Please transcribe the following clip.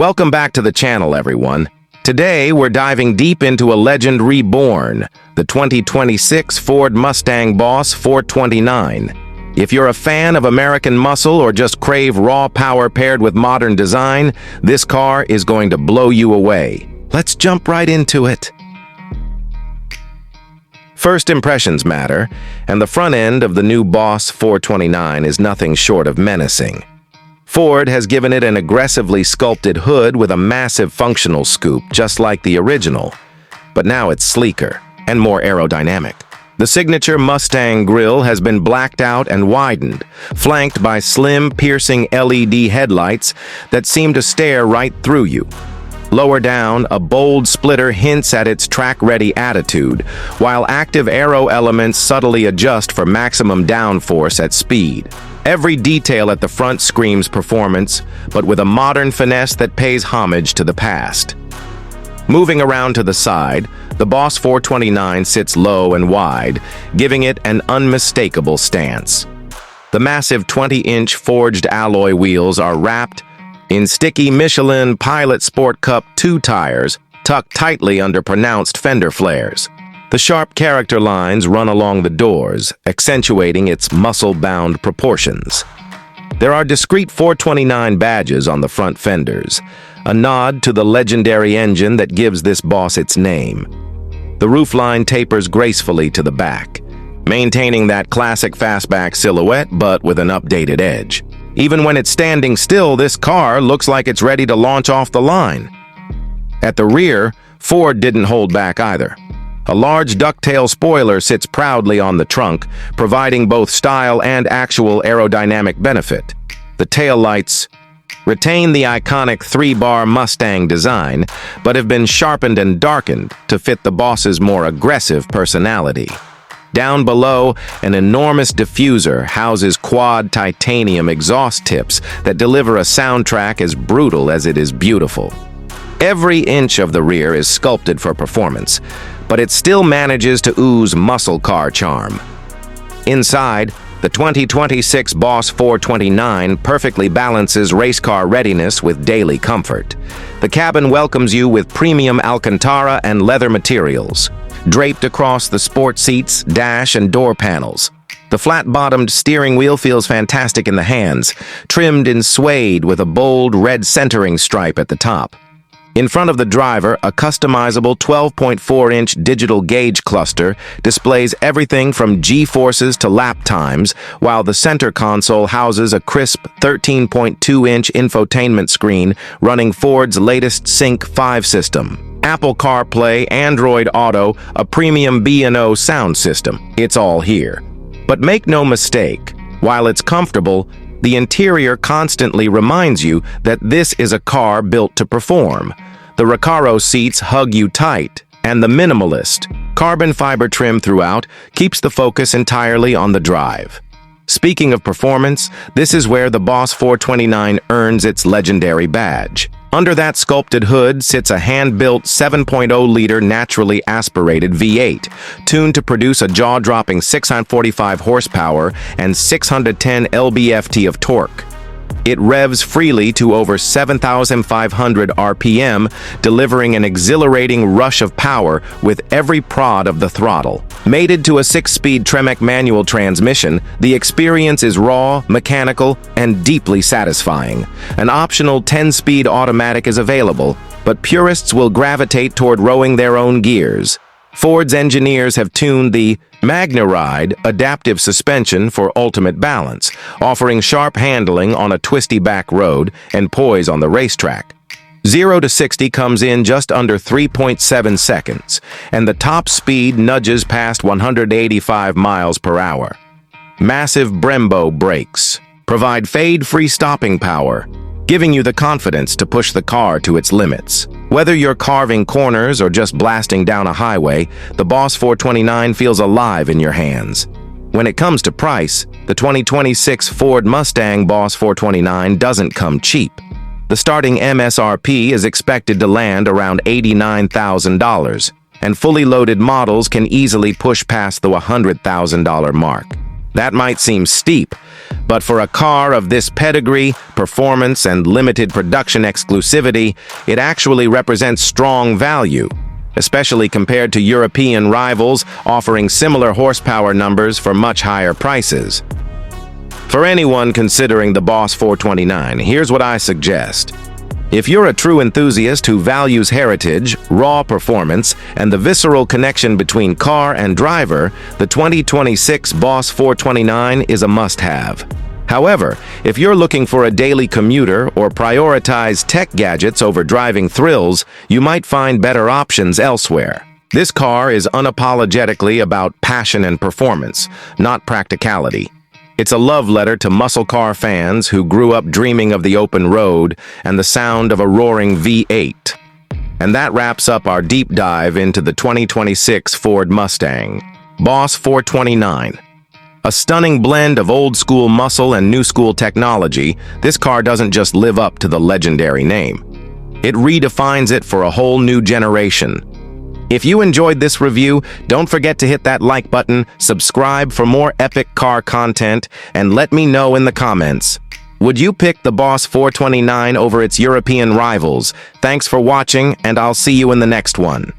Welcome back to the channel, everyone. Today, we're diving deep into a legend reborn, the 2026 Ford Mustang Boss 429. If you're a fan of American muscle or just crave raw power paired with modern design, this car is going to blow you away. Let's jump right into it. First impressions matter, and the front end of the new Boss 429 is nothing short of menacing. Ford has given it an aggressively sculpted hood with a massive functional scoop, just like the original. But now it's sleeker and more aerodynamic. The signature Mustang grille has been blacked out and widened, flanked by slim, piercing LED headlights that seem to stare right through you. Lower down, a bold splitter hints at its track-ready attitude, while active aero elements subtly adjust for maximum downforce at speed. Every detail at the front screams performance, but with a modern finesse that pays homage to the past. Moving around to the side, the Boss 429 sits low and wide, giving it an unmistakable stance. The massive 20-inch forged alloy wheels are wrapped in sticky Michelin Pilot Sport Cup 2 tires, tucked tightly under pronounced fender flares. The sharp character lines run along the doors, accentuating its muscle-bound proportions. There are discrete 429 badges on the front fenders, a nod to the legendary engine that gives this Boss its name. The roofline tapers gracefully to the back, maintaining that classic fastback silhouette but with an updated edge. Even when it's standing still, this car looks like it's ready to launch off the line. At the rear, Ford didn't hold back either. A large ducktail spoiler sits proudly on the trunk, providing both style and actual aerodynamic benefit. The taillights retain the iconic 3-bar Mustang design, but have been sharpened and darkened to fit the Boss's more aggressive personality. Down below, an enormous diffuser houses quad titanium exhaust tips that deliver a soundtrack as brutal as it is beautiful. Every inch of the rear is sculpted for performance, but it still manages to ooze muscle car charm. Inside, the 2026 Boss 429 perfectly balances race car readiness with daily comfort. The cabin welcomes you with premium Alcantara and leather materials, draped across the sport seats, dash, and door panels. The flat-bottomed steering wheel feels fantastic in the hands, trimmed in suede with a bold red centering stripe at the top. In front of the driver, a customizable 12.4-inch digital gauge cluster displays everything from G-forces to lap times, while the center console houses a crisp 13.2-inch infotainment screen running Ford's latest Sync 5 system. Apple CarPlay, Android Auto, a premium B&O sound system. It's all here. But make no mistake, while it's comfortable, the interior constantly reminds you that this is a car built to perform. The Recaro seats hug you tight, and the minimalist, carbon fiber trim throughout keeps the focus entirely on the drive. Speaking of performance, this is where the Boss 429 earns its legendary badge. Under that sculpted hood sits a hand-built 7.0-liter naturally aspirated V8, tuned to produce a jaw-dropping 645 horsepower and 610 lb-ft of torque. It revs freely to over 7,500 RPM, delivering an exhilarating rush of power with every prod of the throttle. Mated to a 6-speed Tremec manual transmission, the experience is raw, mechanical, and deeply satisfying. An optional 10-speed automatic is available, but purists will gravitate toward rowing their own gears. Ford's engineers have tuned the MagneRide adaptive suspension for ultimate balance, offering sharp handling on a twisty back road and poise on the racetrack. 0 to 60 comes in just under 3.7 seconds, and the top speed nudges past 185 miles per hour. Massive Brembo brakes provide fade-free stopping power, giving you the confidence to push the car to its limits. Whether you're carving corners or just blasting down a highway, the Boss 429 feels alive in your hands. When it comes to price, the 2026 Ford Mustang Boss 429 doesn't come cheap. The starting MSRP is expected to land around $89,000, and fully loaded models can easily push past the $100,000 mark. That might seem steep, But for a car of this pedigree, performance, and limited production exclusivity, it actually represents strong value, especially compared to European rivals offering similar horsepower numbers for much higher prices. For anyone considering the Boss 429, here's what I suggest. If you're a true enthusiast who values heritage, raw performance, and the visceral connection between car and driver, the 2026 Boss 429 is a must-have. However, if you're looking for a daily commuter or prioritize tech gadgets over driving thrills, you might find better options elsewhere. This car is unapologetically about passion and performance, not practicality. It's a love letter to muscle car fans who grew up dreaming of the open road and the sound of a roaring V8. And that wraps up our deep dive into the 2026 Ford Mustang Boss 429. A stunning blend of old-school muscle and new-school technology, this car doesn't just live up to the legendary name. It redefines it for a whole new generation. If you enjoyed this review, don't forget to hit that like button, subscribe for more epic car content, and let me know in the comments. Would you pick the Boss 429 over its European rivals? Thanks for watching, and I'll see you in the next one.